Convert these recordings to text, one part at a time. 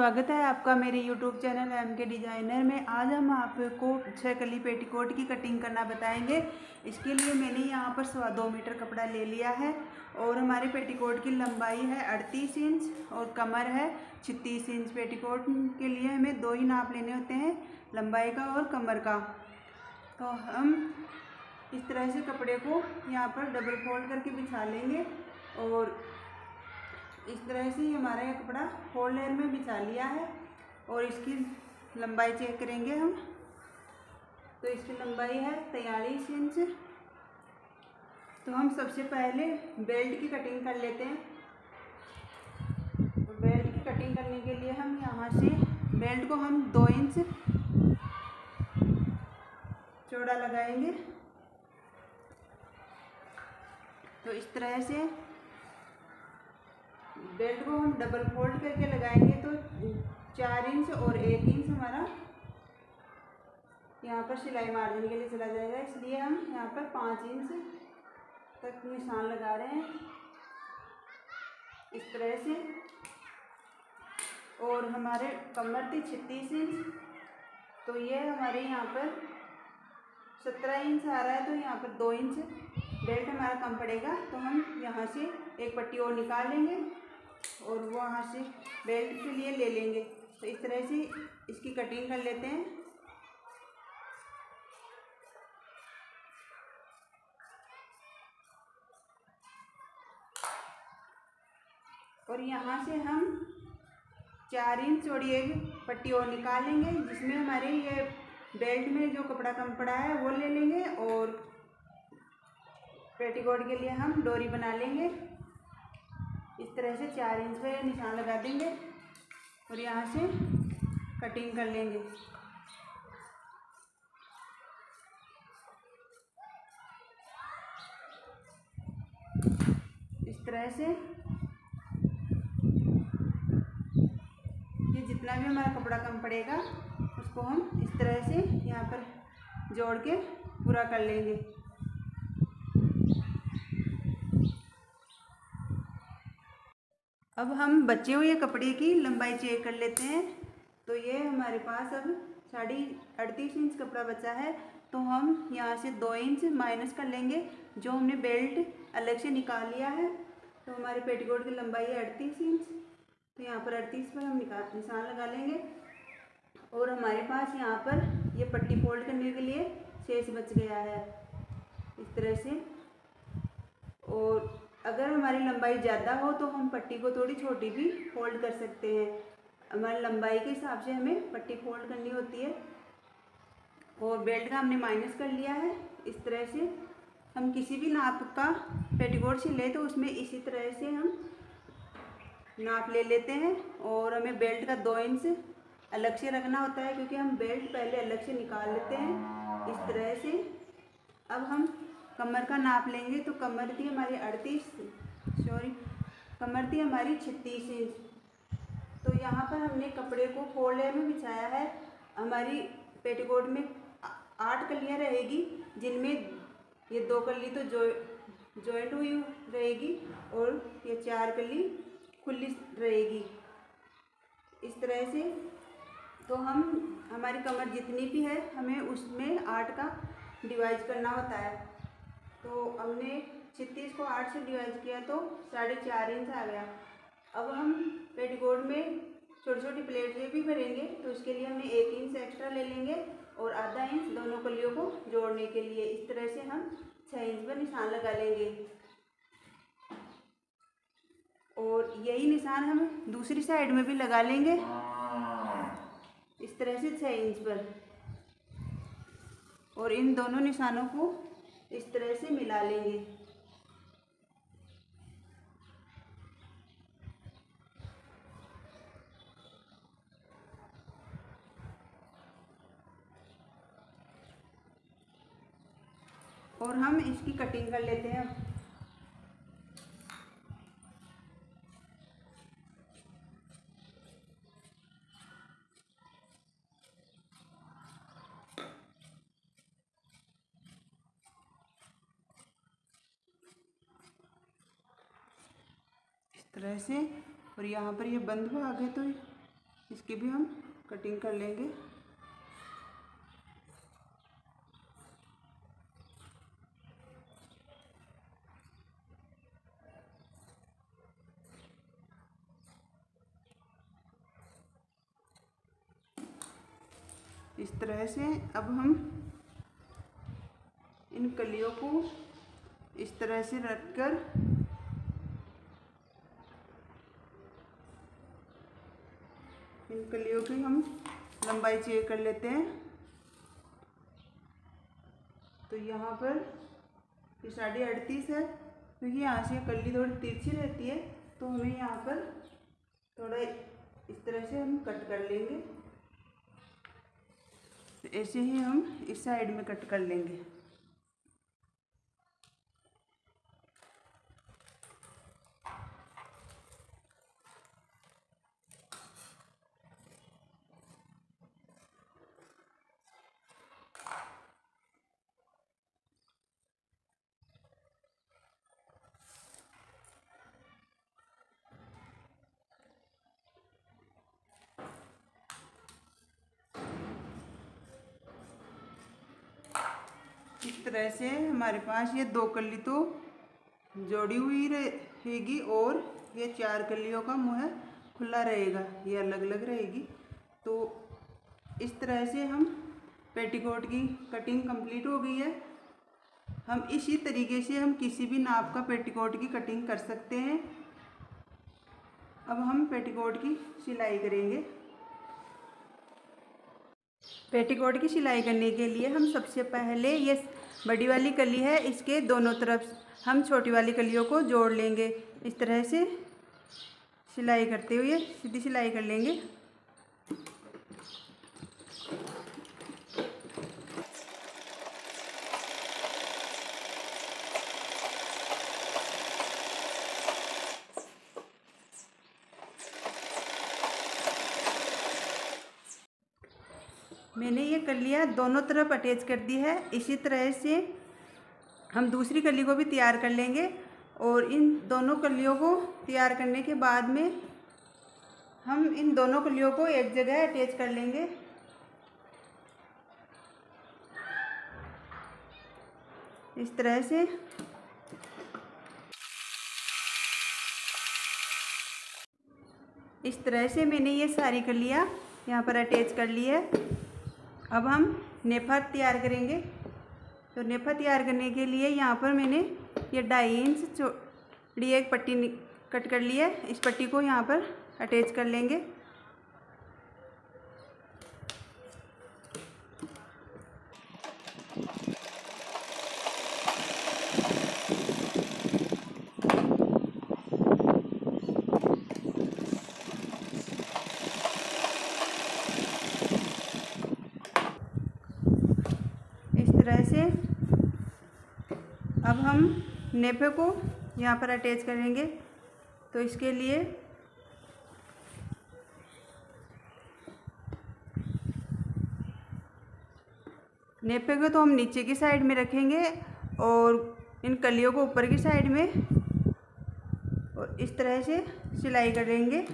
स्वागत है आपका मेरे YouTube चैनल MK डिज़ाइनर में। आज हम आपको 6 कली पेटीकोट की कटिंग करना बताएंगे। इसके लिए मैंने यहाँ पर 2.25 मीटर कपड़ा ले लिया है और हमारे पेटीकोट की लंबाई है 38 इंच और कमर है 36 इंच। पेटीकोट के लिए हमें 2 ही नाप लेने होते हैं, लंबाई का और कमर का। तो हम इस तरह से कपड़े को यहाँ पर डबल फोल्ड करके बिछा लेंगे और इस तरह से हमारा यह कपड़ा फोल्ड लेयर में बिछा लिया है। और इसकी लंबाई चेक करेंगे हम, तो इसकी लंबाई है 43 इंच। तो हम सबसे पहले बेल्ट की कटिंग कर लेते हैं। तो बेल्ट की कटिंग करने के लिए हम यहाँ से बेल्ट को हम 2 इंच चौड़ा लगाएंगे। तो इस तरह से बेल्ट को हम डबल फोल्ड करके लगाएंगे तो 4 इंच और 1 इंच हमारा यहाँ पर सिलाई मार्जिन के लिए चला जाएगा। इसलिए हम यहाँ पर 5 इंच तक निशान लगा रहे हैं इस तरह से। और हमारे कमर थी 36 इंच, तो ये हमारे यहाँ पर 17 इंच आ रहा है, तो यहाँ पर 2 इंच बेल्ट हमारा कम पड़ेगा। तो हम यहाँ से एक पट्टी और निकाल लेंगे और वो वहाँ से बेल्ट के लिए ले लेंगे। तो इस तरह से इसकी कटिंग कर लेते हैं। और यहाँ से हम 4 इंच चौड़ी एक पट्टी और निकाल लेंगे, जिसमें हमारे ये बेल्ट में जो कपड़ा कम पड़ा है वो ले लेंगे और पेटीकोट के लिए हम डोरी बना लेंगे। इस तरह से 4 इंच पे निशान लगा देंगे और यहाँ से कटिंग कर लेंगे। इस तरह से ये जितना भी हमारा कपड़ा कम पड़ेगा उसको हम इस तरह से यहाँ पर जोड़ के पूरा कर लेंगे। अब हम बचे हुए कपड़े की लंबाई चेक कर लेते हैं। तो ये हमारे पास अब 38 इंच कपड़ा बचा है, तो हम यहाँ से 2 इंच माइनस कर लेंगे जो हमने बेल्ट अलग से निकाल लिया है। तो हमारे पेटीकोट की लंबाई है 38 इंच, तो यहाँ पर 38 पर हम निशान लगा लेंगे। और हमारे पास यहाँ पर ये पट्टी फोल्ड करने के लिए शेष बच गया है इस तरह से। और अगर हमारी लंबाई ज़्यादा हो तो हम पट्टी को थोड़ी छोटी भी फोल्ड कर सकते हैं। हमारी लंबाई के हिसाब से हमें पट्टी फोल्ड करनी होती है। और बेल्ट का हमने माइनस कर लिया है। इस तरह से हम किसी भी नाप का पेटीकोट सिले तो उसमें इसी तरह से हम नाप ले लेते हैं। और हमें बेल्ट का 2 इंच अलग से रखना होता है, क्योंकि हम बेल्ट पहले अलग से निकाल लेते हैं इस तरह से। अब हम कमर का नाप लेंगे। तो कमर थी हमारी 36 इंच। तो यहाँ पर हमने कपड़े को फोल्ड लेयर में बिछाया है। हमारी पेटीकोट में 8 कलियाँ रहेगी, जिनमें ये 2 कली तो जॉइंट हुई रहेगी और ये 4 कली खुली रहेगी इस तरह से। तो हम हमारी कमर जितनी भी है हमें उसमें 8 का डिवाइड करना होता है। तो हमने 36 को 8 से डिवाइड किया तो 4.5 इंच आ गया। अब हम पेटीकोट में छोटी छोटी प्लेटें भी भरेंगे, तो उसके लिए हमें 1 इंच एक्स्ट्रा ले लेंगे और आधा इंच दोनों कलियों को जोड़ने के लिए। इस तरह से हम 6 इंच पर निशान लगा लेंगे। और यही निशान हम दूसरी साइड में भी लगा लेंगे इस तरह से 6 इंच पर। और इन दोनों निशानों को इस तरह से मिला लेंगे। और हम इसकी कटिंग कर लेते हैं। इस तरह से। और यहाँ पर ये बंद भाग है तो इसकी भी हम कटिंग कर लेंगे। इस तरह से अब हम इन कलियों को इस तरह से रखकर इन कलियों की हम लंबाई चेक कर लेते हैं। तो यहाँ पर ये 38.5 है, क्योंकि यहाँ से कली थोड़ी तिरछी रहती है, तो हमें यहाँ पर थोड़ा इस तरह से हम कट कर लेंगे। तो ऐसे ही हम इस साइड में कट कर लेंगे। इस तरह से हमारे पास ये 2 कली तो जोड़ी हुई रहेगी और ये 4 कलियों का मुँह खुला रहेगा, ये अलग अलग रहेगी। तो इस तरह से हम पेटीकोट की कटिंग कंप्लीट हो गई है। हम इसी तरीके से हम किसी भी नाप का पेटीकोट की कटिंग कर सकते हैं। अब हम पेटीकोट की सिलाई करेंगे। पेटीकोट की सिलाई करने के लिए हम सबसे पहले ये बड़ी वाली कली है, इसके दोनों तरफ हम छोटी वाली कलियों को जोड़ लेंगे। इस तरह से सिलाई करते हुए सीधी सिलाई कर लेंगे। मैंने ये कलियाँ दोनों तरफ अटैच कर दी है। इसी तरह से हम दूसरी कली को भी तैयार कर लेंगे और इन दोनों कलियों को तैयार करने के बाद में हम इन दोनों कलियों को एक जगह अटैच कर लेंगे। इस तरह से मैंने ये सारी कलियाँ यहाँ पर अटैच कर ली है। अब हम नेफा तैयार करेंगे। तो नेफा तैयार करने के लिए यहाँ पर मैंने ये 2.5 इंच चौड़ी एक पट्टी कट कर ली है। इस पट्टी को यहाँ पर अटैच कर लेंगे। इस तरह से अब हम नेफे को यहाँ पर अटैच करेंगे। तो इसके लिए नेफे को तो हम नीचे की साइड में रखेंगे और इन कलियों को ऊपर की साइड में, और इस तरह से सिलाई करेंगे।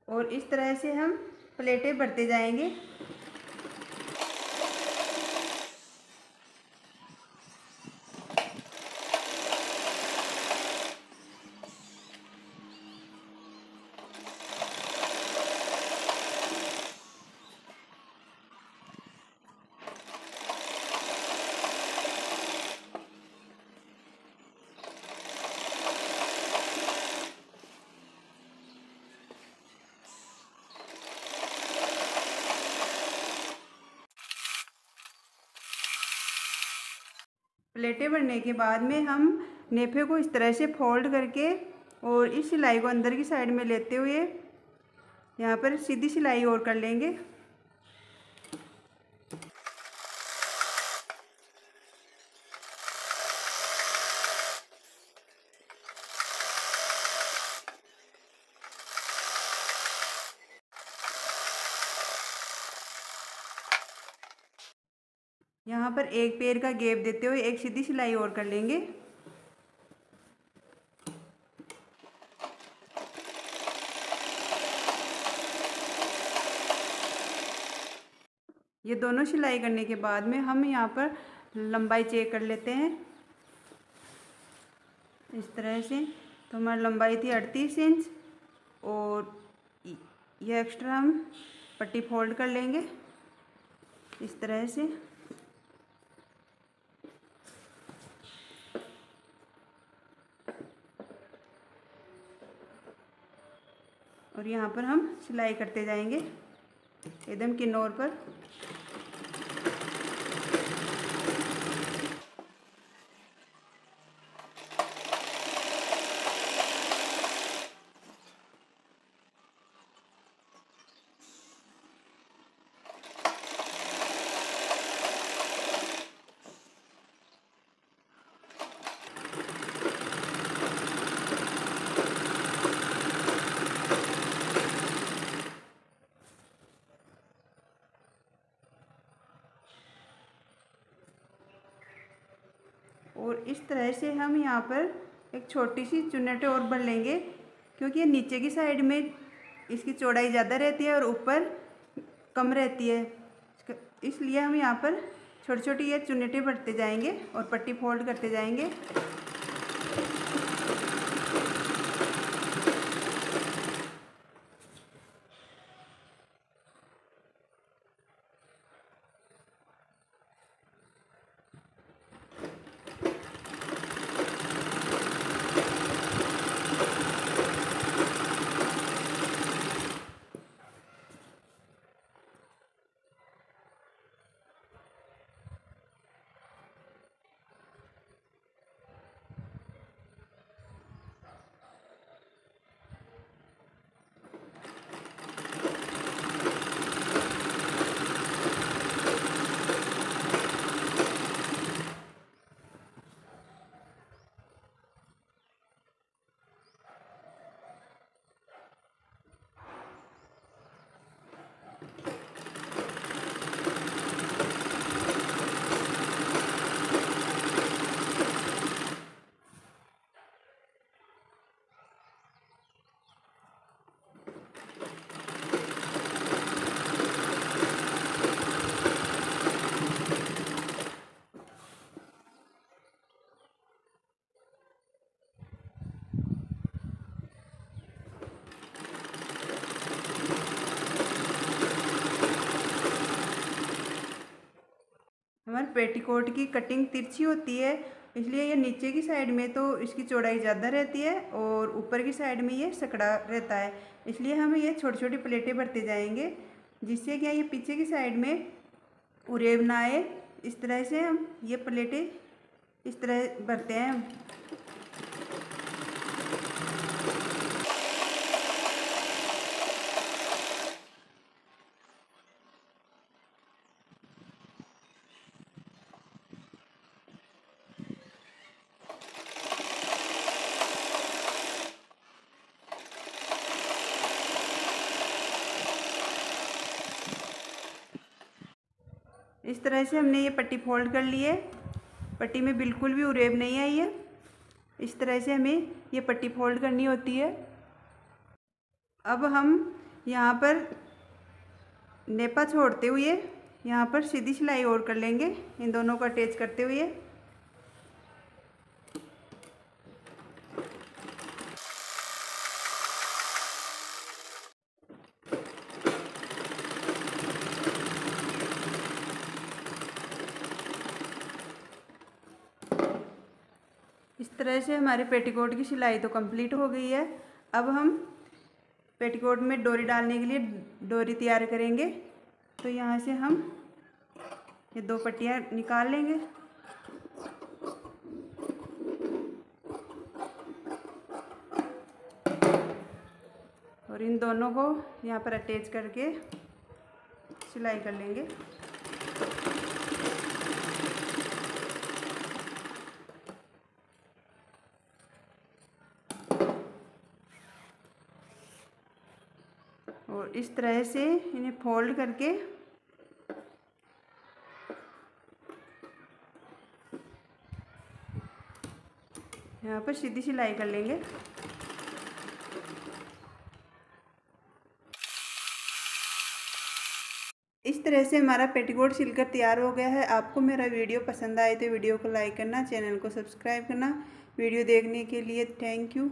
और इस तरह से हम प्लेटें भरते जाएंगे। प्लेटें भरने के बाद में हम नेफे को इस तरह से फोल्ड करके और इस सिलाई को अंदर की साइड में लेते हुए यहाँ पर सीधी सिलाई और कर लेंगे। यहाँ पर एक पैर का गैप देते हुए एक सीधी सिलाई और कर लेंगे। ये दोनों सिलाई करने के बाद में हम यहाँ पर लंबाई चेक कर लेते हैं इस तरह से। तो हमारी लंबाई थी 38 इंच और ये एक्स्ट्रा हम पट्टी फोल्ड कर लेंगे इस तरह से। और यहाँ पर हम सिलाई करते जाएंगे एकदम किन्नौर पर। और इस तरह से हम यहाँ पर एक छोटी सी चुन्नट और भर लेंगे, क्योंकि ये नीचे की साइड में इसकी चौड़ाई ज़्यादा रहती है और ऊपर कम रहती है, इसलिए हम यहाँ पर छोटी छोटी ये चुन्नटें भरते जाएंगे और पट्टी फोल्ड करते जाएंगे। हमारे पेटीकोट की कटिंग तिरछी होती है, इसलिए ये नीचे की साइड में तो इसकी चौड़ाई ज़्यादा रहती है और ऊपर की साइड में ये सकड़ा रहता है, इसलिए हम ये छोटी छोटी प्लेटें भरते जाएंगे, जिससे क्या ये पीछे की साइड में उरेब ना आए। इस तरह से हम ये प्लेटें इस तरह भरते हैं। इस तरह से हमने ये पट्टी फोल्ड कर ली है, पट्टी में बिल्कुल भी उरेब नहीं आई है। इस तरह से हमें ये पट्टी फोल्ड करनी होती है। अब हम यहाँ पर नेपा छोड़ते हुए यहाँ पर सीधी सिलाई और कर लेंगे, इन दोनों को अटैच करते हुए। इस तरह से हमारे पेटीकोट की सिलाई तो कंप्लीट हो गई है। अब हम पेटीकोट में डोरी डालने के लिए डोरी तैयार करेंगे। तो यहाँ से हम ये दो पट्टियाँ निकाल लेंगे और इन दोनों को यहाँ पर अटैच करके सिलाई कर लेंगे। और इस तरह से इन्हें फोल्ड करके यहाँ पर सीधी सिलाई कर लेंगे। इस तरह से हमारा पेटीकोट सिलकर तैयार हो गया है। आपको मेरा वीडियो पसंद आए तो वीडियो को लाइक करना, चैनल को सब्सक्राइब करना। वीडियो देखने के लिए थैंक यू।